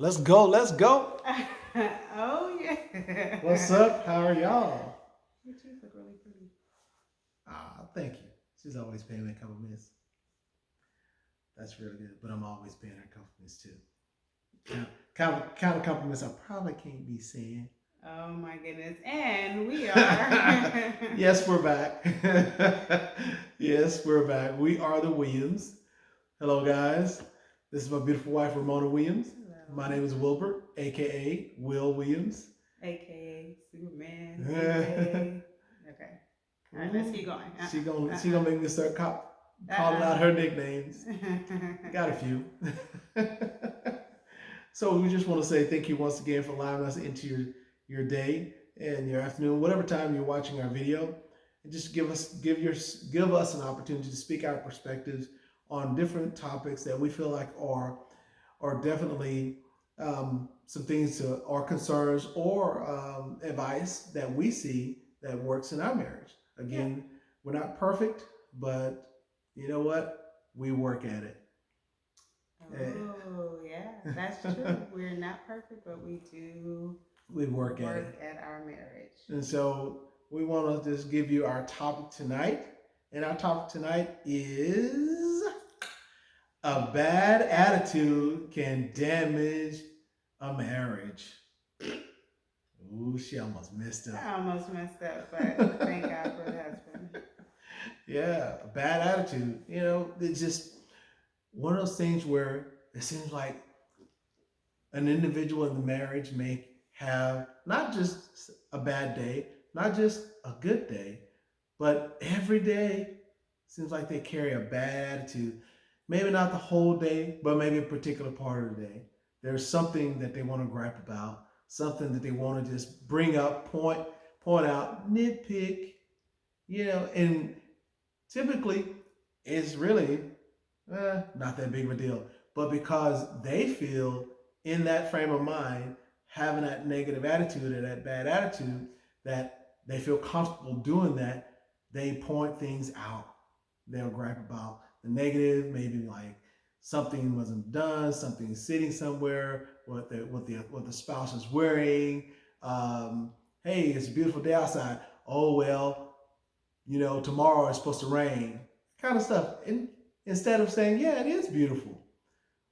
Let's go. Let's go. Oh yeah. What's up? How are y'all? Your teeth look really pretty. Ah, thank you. She's always paying me compliments. That's really good. But I'm always paying her compliments too. Kind of compliments I probably can't be saying. Oh my goodness. And we are Yes, we're back. Yes, we're back. We are the Williams. Hello, guys. This is my beautiful wife, Ramona Williams. My Hello. name is Wilbert, aka Will Williams. AKA Superman, AKA Okay. All right, let's keep going. She gonna make me start calling out her nicknames. Got a few. So we just want to say thank you once again for allowing us into your day and your afternoon, whatever time you're watching our video, and just give us an opportunity to speak our perspectives on different topics that we feel like are definitely some things to our concerns or advice that we see that works in our marriage. Yeah. Again, we're not perfect, but you know what? We work at it. Oh yeah, that's true. We're not perfect, but we do We work at work it. at our marriage. And so we want to just give you our topic tonight. And our topic tonight is a bad attitude can damage a marriage. Ooh, she almost messed up. I almost messed up, but thank God for the husband. Yeah, a bad attitude. You know, it's just one of those things where it seems like an individual in the marriage may have not just a bad day, not just a good day, but every day seems like they carry a bad attitude. Maybe not the whole day, but maybe a particular part of the day. There's something that they want to gripe about, something that they want to just bring up, point out, nitpick, and typically it's really not that big of a deal. But because they feel in that frame of mind, having that negative attitude or that bad attitude, that they feel comfortable doing that, they point things out. They'll gripe about the negative, maybe like something wasn't done, something sitting somewhere, what the spouse is wearing. Hey, it's a beautiful day outside. Oh well, tomorrow it's supposed to rain, kind of stuff. And instead of saying, yeah, it is beautiful.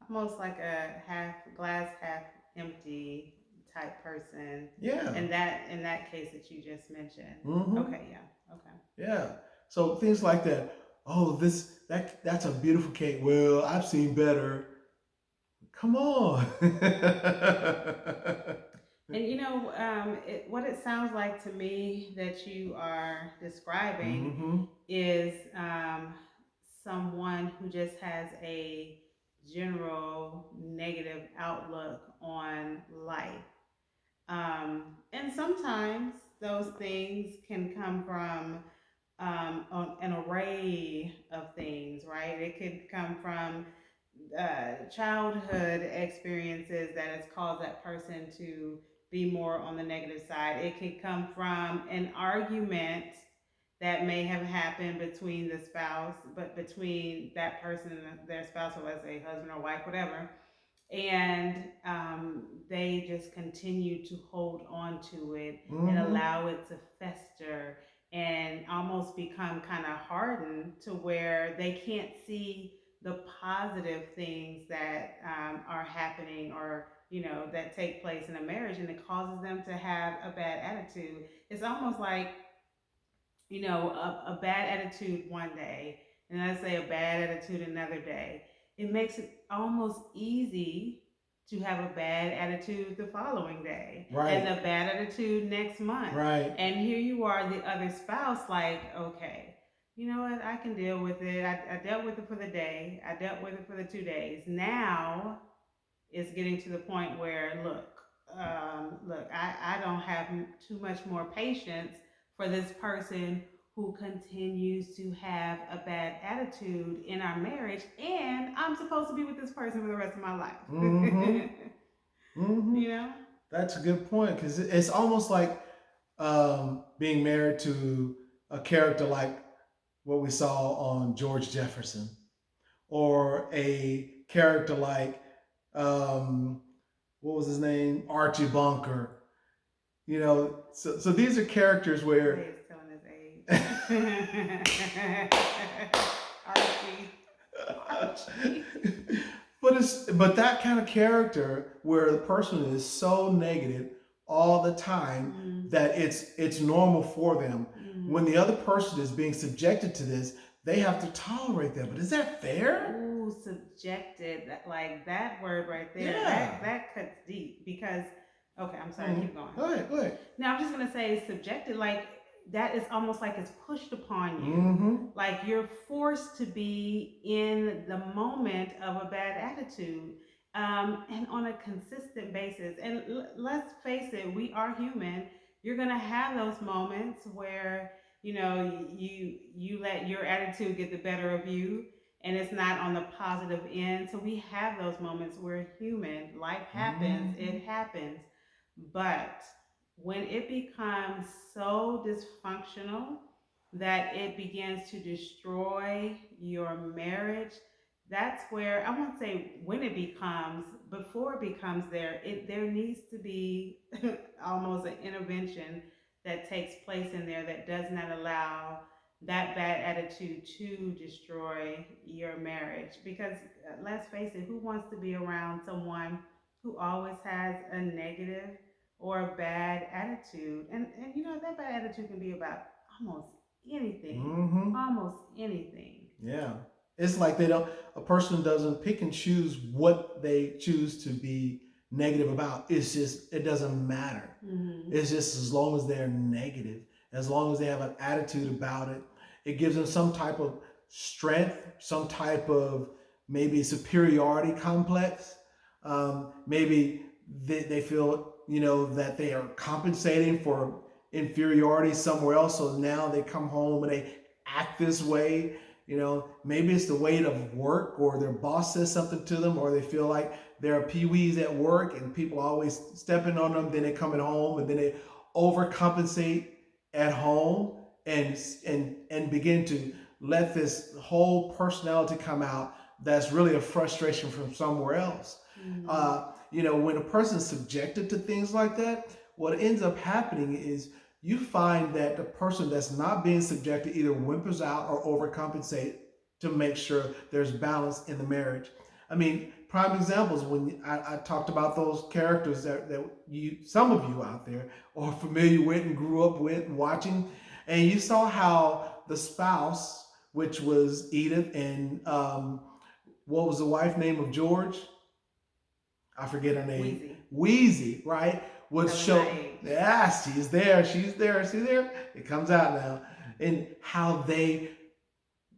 Almost like a half glass half empty type person. Yeah. In that case that you just mentioned. Mm-hmm. Okay, yeah. Okay. Yeah. So things like that. Oh, that's a beautiful cake. Well, I've seen better. Come on. And what it sounds like to me that you are describing Mm-hmm. is someone who just has a general negative outlook on life. And sometimes those things can come from an array of things, right? It could come from childhood experiences that has caused that person to be more on the negative side. It could come from an argument that may have happened between the spouse, but between that person and their spouse, or let's say husband or wife, whatever, and they just continue to hold on to it and Mm-hmm. allow it to fester and almost become kind of hardened to where they can't see the positive things that are happening or that take place in a marriage, and it causes them to have a bad attitude. It's almost like a bad attitude one day, and let's say a bad attitude another day. It makes it almost easy to have a bad attitude the following day, and Right. a bad attitude next month. Right. And here you are, the other spouse, like, okay, you know what? I can deal with it. I dealt with it for the day. I dealt with it for the 2 days. Now it's getting to the point where, look, I don't have too much more patience for this person who continues to have a bad attitude in our marriage, and I'm supposed to be with this person for the rest of my life. Mm-hmm. Mm-hmm. you know? That's a good point because it's almost like being married to a character like what we saw on George Jefferson, or a character like um, what was his name? Archie Bunker. You know, so these are characters where Jay is telling his age. Archie. Archie. but that kind of character where the person is so negative all the time Mm, that it's normal for them. When mm. the other person is being subjected to this, they have to tolerate that. But is that fair? Ooh, subjected. That, like that word right there. Yeah. That cuts deep because. Okay, I'm sorry. Mm-hmm. Keep going. Go ahead. Go ahead. Now I'm just gonna say subjected. Like that is almost like it's pushed upon you. Mm-hmm. Like you're forced to be in the moment of a bad attitude, and on a consistent basis. And let's face it, we are human. You're gonna have those moments where you let your attitude get the better of you, and it's not on the positive end. So we have those moments. We're human. Life happens. Mm-hmm. It happens. But when it becomes so dysfunctional that it begins to destroy your marriage, that's where I won't say when it becomes, before it becomes there needs to be almost an intervention that takes place in there that does not allow that bad attitude to destroy your marriage. Because let's face it, who wants to be around someone who always has a negative or a bad attitude? And that bad attitude can be about almost anything. Mm-hmm. Almost anything. Yeah. It's like a person doesn't pick and choose what they choose to be negative about. It's just, it doesn't matter. Mm-hmm. It's just as long as they're negative, as long as they have an attitude about it, it gives them some type of strength, some type of maybe superiority complex. Maybe they feel, that they are compensating for inferiority somewhere else. So now they come home and they act this way. Maybe it's the weight of work, or their boss says something to them, or they feel like they're peewees at work and people always stepping on them. Then they come at home and then they overcompensate at home, and begin to let this whole personality come out that's really a frustration from somewhere else. Mm-hmm. When a person's subjected to things like that, what ends up happening is you find that the person that's not being subjected either whimpers out or overcompensate to make sure there's balance in the marriage. I mean, prime examples when I talked about those characters that some of you out there are familiar with and grew up with and watching, and you saw how the spouse, which was Edith, and what was the wife name of George? I forget her name. Wheezy. Wheezy, right? Would Telling show, my age. yeah, she's there, she's there, she's there. It comes out now. And how they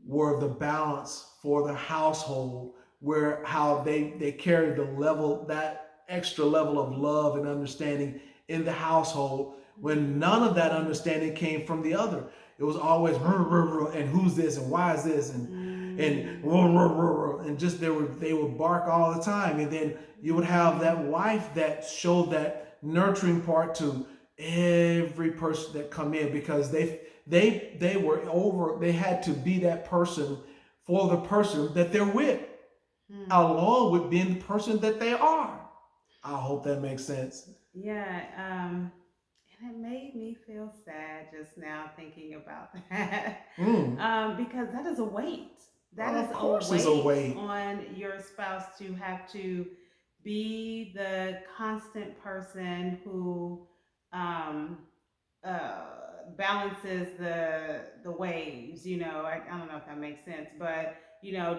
were the balance for the household, where how they carried the level, that extra level of love and understanding in the household, when none of that understanding came from the other. It was always and who's this and why is this and just they would bark all the time. And then you would have that wife that showed that nurturing part to every person that come in, because they were over, they had to be that person for the person that they're with, Mm. along with being the person that they are. I hope that makes sense. Yeah, and it made me feel sad just now thinking about that. Mm. Because that is a weight. That is Of a course it's a weight weight. on your spouse to have to be the constant person who um, uh, balances the waves. I don't know if that makes sense, but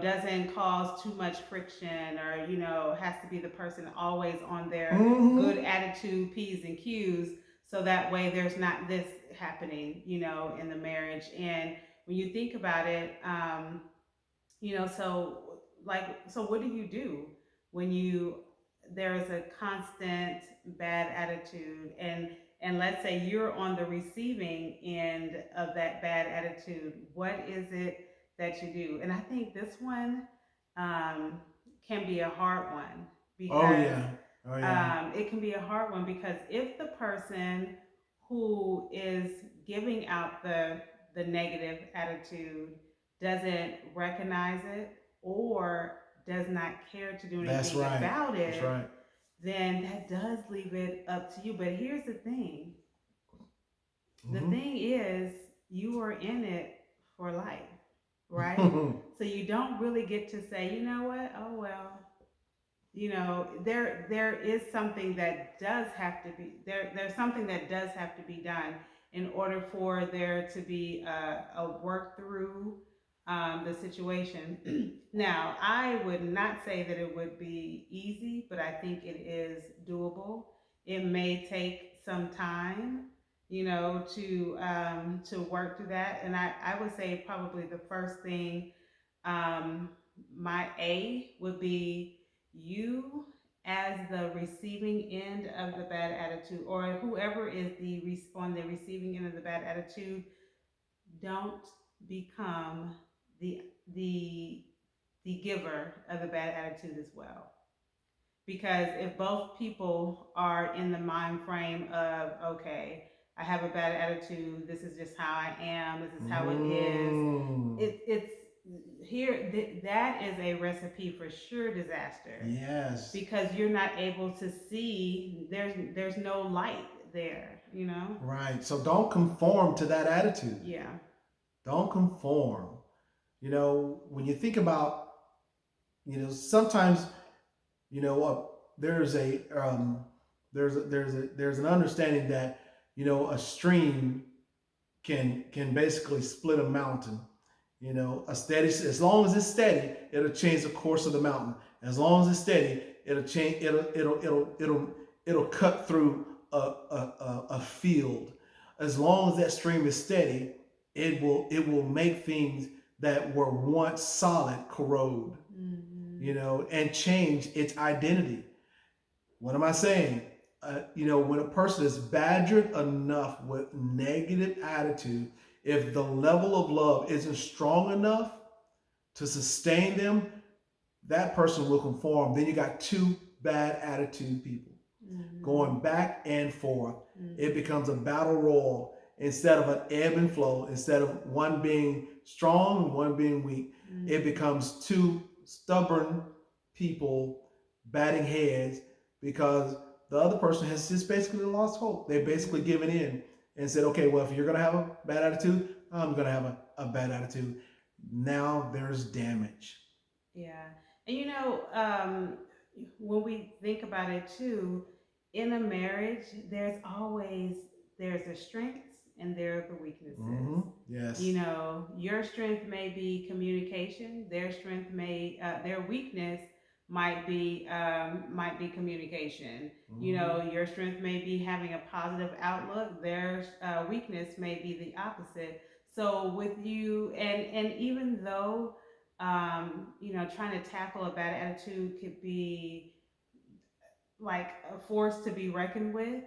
doesn't cause too much friction, or has to be the person always on their Mm-hmm. good attitude, p's and q's, so that way there's not this happening in the marriage. And when you think about it, so what do you do when there's a constant bad attitude, and let's say you're on the receiving end of that bad attitude? What is it that you do? And I think this one um, can be a hard one, Oh because yeah. Oh yeah. it can be a hard one because if the person who is giving out the negative attitude doesn't recognize it, or does not care to do That's anything right. about That's it, right. then that does leave it up to you. But here's the Hmm. thing is, you are in it for life, right? So you don't really get to say, you know what, oh well, there is something that does have to be there's something that does have to be done in order for there to be a work through the situation. Now, I would not say that it would be easy, but I think it is doable. It may take some time, to work through that. And I would say probably the first thing, um, my A would be you, as the receiving end of the bad attitude, or whoever is on the receiving end of the bad attitude. Don't become the the the giver of the bad attitude as well. Because if both people are in the mind frame of, okay, I have a bad attitude, this is just how I am, this is how it is, Mm. it's here, that is a recipe for sure disaster, Yes. because you're not able to see, there's no light there. Right. So don't conform to that attitude. Yeah. Don't conform. When you think about, sometimes, there's a there's an understanding that, a stream can basically split a mountain. A steady, as long as it's steady, it'll change the course of the mountain. As long as it's steady, it'll change. It'll cut through a field. As long as that stream is steady, it will make things that were once solid corrode. Mm-hmm. And change its identity. What am I saying? When a person is badgered enough with negative attitude, if the level of love isn't strong enough to sustain them, that person will conform. Then you got two bad attitude people Mm-hmm. going back and forth. It Mm-hmm. becomes a battle royal instead of an ebb and flow. Instead of one being strong and one being weak, it Mm-hmm. becomes two stubborn people batting heads because the other person has just basically lost hope. They've basically Mm-hmm. given in and said, okay, well, if you're going to have a bad attitude, I'm going to have a bad attitude. Now there's damage. Yeah. And when we think about it too, in a marriage, there's the strengths and there are the weaknesses. Mm-hmm. Yes. Your strength may be communication. Their weakness might be communication. Mm-hmm. Your strength may be having a positive outlook. Their weakness may be the opposite. So with you, and even though, trying to tackle a bad attitude could be like a force to be reckoned with.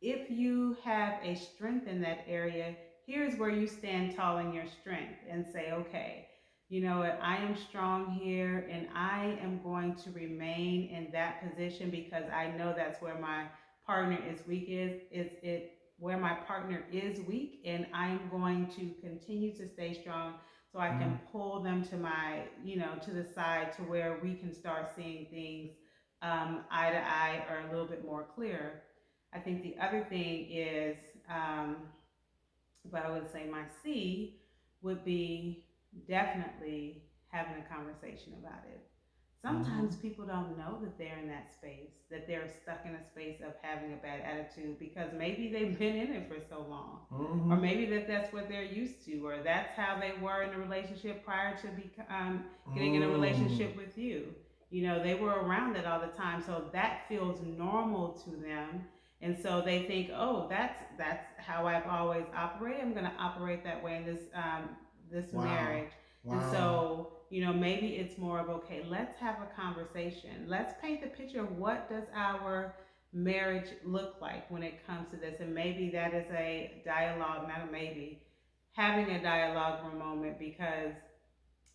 If you have a strength in that area, here's where you stand tall in your strength and say, okay, you know what, I am strong here and I am going to remain in that position because I know that's where my partner is weak is it where my partner is weak, and I'm going to continue to stay strong so I Mm-hmm. can pull them to the side to where we can start seeing things eye to eye or a little bit more clear. I think the other thing is, um, if I would say my C would be definitely having a conversation about it. Mm-hmm. Sometimes people don't know that they're in that space, that they're stuck in a space of having a bad attitude because maybe they've been in it for so long. Or Mm-hmm. maybe that's what they're used to, or that's how they were in a relationship prior to getting in a Mm. relationship with you. They were around it all the time, so that feels normal to them, and so they think, oh, that's how I've always operated. I'm going to operate that way in this Wow. marriage. And Wow. so, maybe it's more of, okay, let's have a conversation. Let's paint the picture of what does our marriage look like when it comes to this. And maybe that is a dialogue, not a maybe, having a dialogue for a moment, because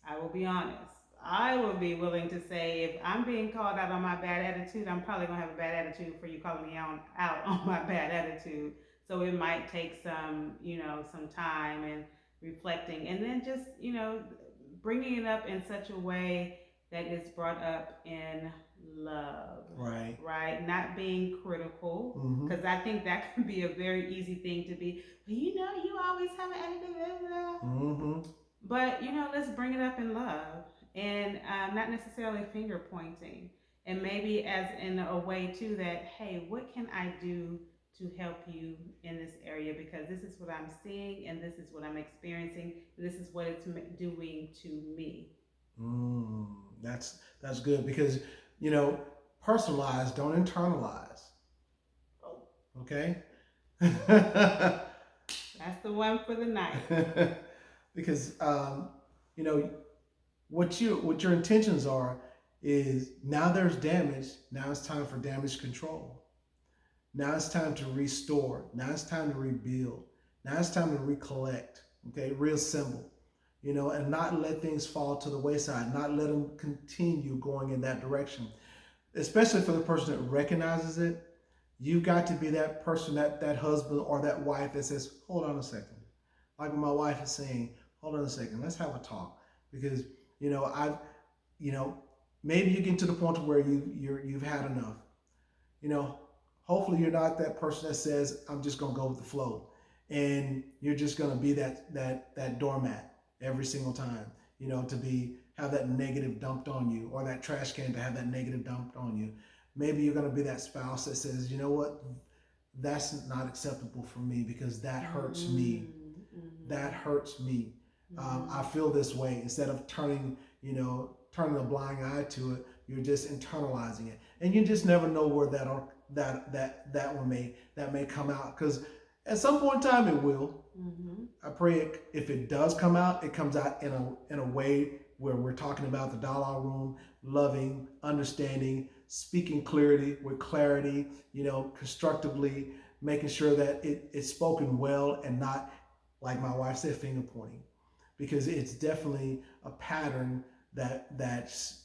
I will be honest. I will be willing to say, if I'm being called out on my bad attitude, I'm probably gonna have a bad attitude for you calling me out on my bad attitude. So it might take some time and reflecting, and then just bringing it up in such a way that it's brought up in love, Right. right? Not being critical, Mm-hmm. because I think that can be a very easy thing to be. Well, you always have an attitude. Mm-hmm. But let's bring it up in love, and not necessarily finger pointing, and maybe as in a way too that, hey, what can I do to help you in this area, because this is what I'm seeing and this is what I'm experiencing. This is what it's doing to me. Mm, that's good because you know personalize, don't internalize. Okay. That's the one for the night. Because you know what your intentions are is now there's damage. Now it's time for damage control. Now it's time to restore. Now it's time to rebuild. Now it's time to recollect. Okay, reassemble. And not let things fall to the wayside. Not let them continue going in that direction. Especially for the person that recognizes it, you've got to be that person, that husband or that wife that says, "Hold on a second." Like my wife is saying, "Hold on a second. Let's have a talk." Because I've you know maybe you get to the point to where you've had enough. you know, Hopefully you're not that person that says, "I'm just gonna go with the flow," and you're just gonna be that doormat every single time. To be have that negative dumped on you, or that trash can to have that negative dumped on you. Maybe you're gonna be that spouse that says, "You know what? That's not acceptable for me because that hurts me. That Mm-hmm. hurts me. I Mm-hmm. feel this way." Instead of turning a blind eye to it, you're just internalizing it, and you just never know where that may come out, because at some point in time it will. Mm-hmm. I pray if it does come out, it comes out in a way where we're talking about the dialogue room, loving, understanding, speaking clearly with clarity, constructively, making sure that it's spoken well and not, like my wife said, finger pointing, because it's definitely a pattern that's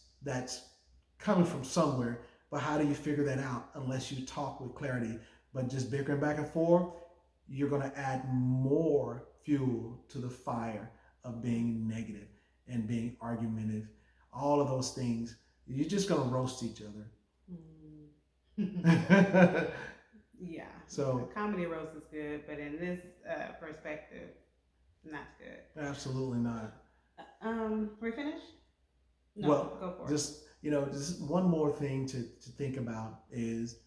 coming from somewhere. But how do you figure that out unless you talk with clarity? But just bickering back and forth, you're going to add more fuel to the fire of being negative and being argumentative. All of those things, you're just going to roast each other. Mm. Yeah, a So, comedy roast is good, but in this perspective, not good. absolutely not. We finished? No, Well, go for it. just one more thing to think about is,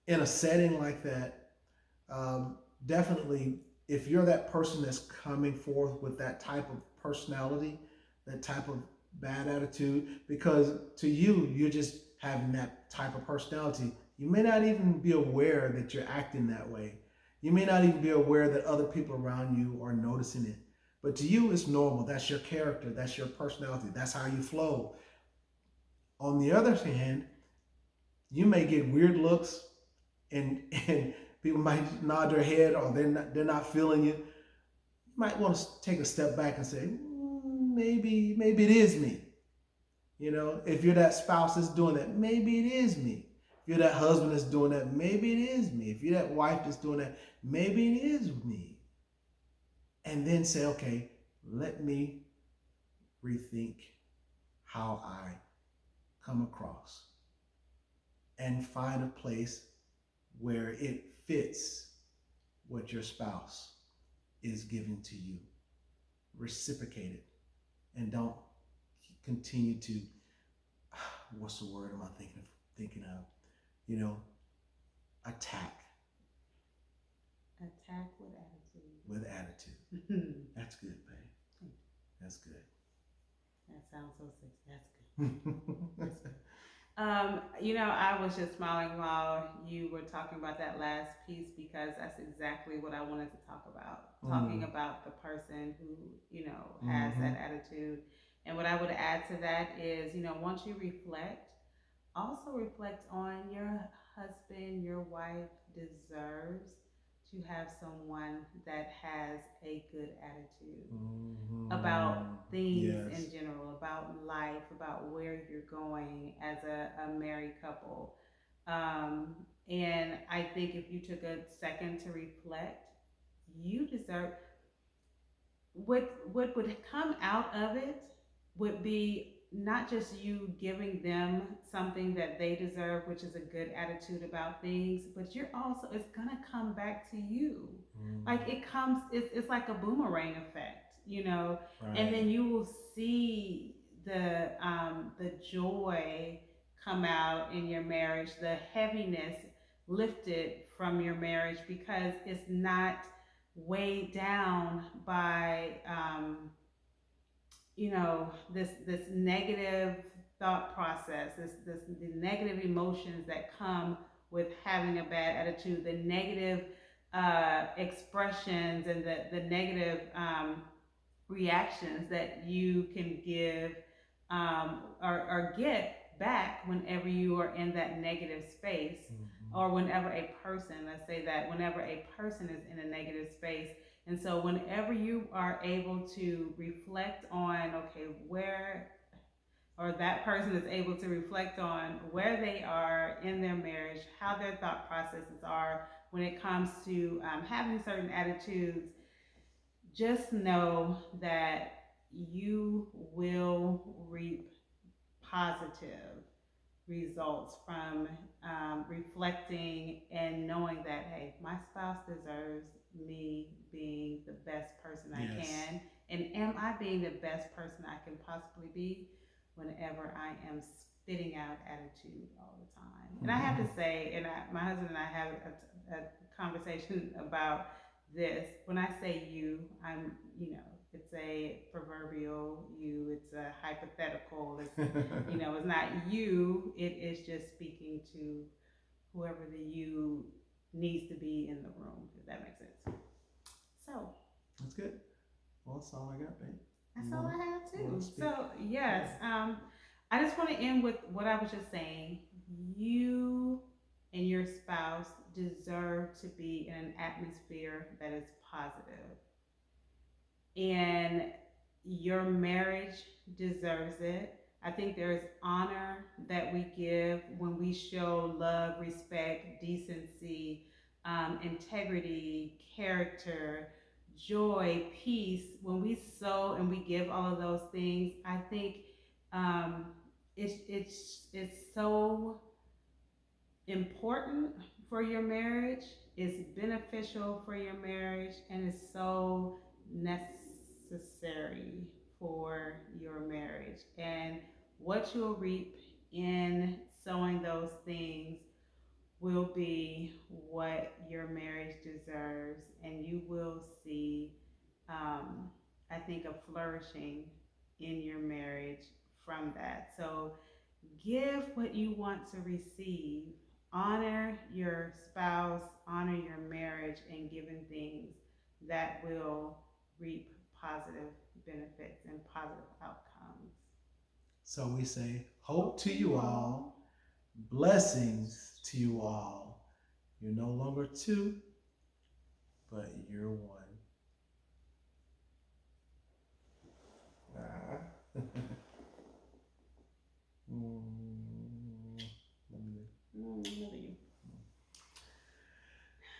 in a setting like that, definitely, if you're that person that's coming forth with that type of personality, that type of bad attitude, because to you, you're just having that type of personality. You may not even be aware that you're acting that way. You may not even be aware that other people around you are noticing it. But to you, it's normal. That's your character. That's your personality. That's how you flow. On the other hand, you may get weird looks, and people might nod their head, or they're not feeling you. You might want to take a step back and say, maybe it is me. If you're that spouse that's doing that, maybe it is me. If you're that husband that's doing that, maybe it is me. If you're that wife that's doing that, maybe it is me. And then say, okay, let me rethink how I come across, and find a place where it fits what your spouse is giving to you. Reciprocate it, and don't continue to, what's the word am I thinking of? You know, attack Attack with attitude. with attitude. That's good, babe. That's good. That sounds so sexy. That's good. That's good. I was just smiling while you were talking about that last piece, because that's exactly what I wanted to talk about. Talking Mm. about the person who, has Mm-hmm. that attitude. And what I would add to that is, once you reflect, also reflect on your husband, your wife deserves to have someone that has a good attitude about Mm-hmm. things Yes. in general, about life, about where you're going as a married couple. And I think if you took a second to reflect, you deserve what would come out of it would be not just you giving them something that they deserve, which is a good attitude about things, but you're also, it's gonna come back to you. Like it comes, it's like a boomerang effect, you know, and Right. then you will see the joy come out in your marriage, the heaviness lifted from your marriage because it's not weighed down by this negative thought process, this the negative emotions that come with having a bad attitude, the negative expressions and the negative reactions that you can give or get back whenever you are in that negative space, or whenever a person, let's say that whenever a person is in a negative space. And so whenever you are able to reflect on, okay, where, or that person is able to reflect on where they are in their marriage, how their thought processes are when it comes to having certain attitudes, just know that you will reap positive results from reflecting and knowing that, hey, my spouse deserves me being the best person I Yes. can. And am I being the best person I can possibly be whenever I am spitting out attitude all the time? And I have to say, my husband and I have a conversation about this. When I say you, I'm, it's a proverbial you, it's a hypothetical, it's not you, it is just speaking to whoever the you needs to be in the room, if that makes sense. So That's good. Well, that's all I got, babe. that's all I have too. So yes, I just want to end with what I was just saying. You and your spouse deserve to be in an atmosphere that is positive, and your marriage deserves it. I think there's honor that we give when we show love, respect, decency, integrity, character, joy, peace. When we sow and we give all of those things, I think um, it's so important for your marriage, it's beneficial for your marriage, and it's so necessary for your marriage. And what you'll reap in sowing those things will be what your marriage deserves, and you will see, I think, a flourishing in your marriage from that. So give what you want to receive. Honor your spouse, honor your marriage, and giving things that will reap positive benefits and positive outcomes. So we say, hope to you all, blessings to you all. You're no longer two, but you're one. Ah.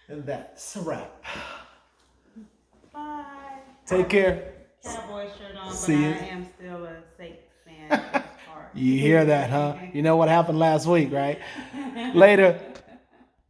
And that's a wrap. Bye. Take care. Cowboy shirt on, See but you. I am still a Saints fan at heart. You hear that, huh? You know what happened last week, right? Later.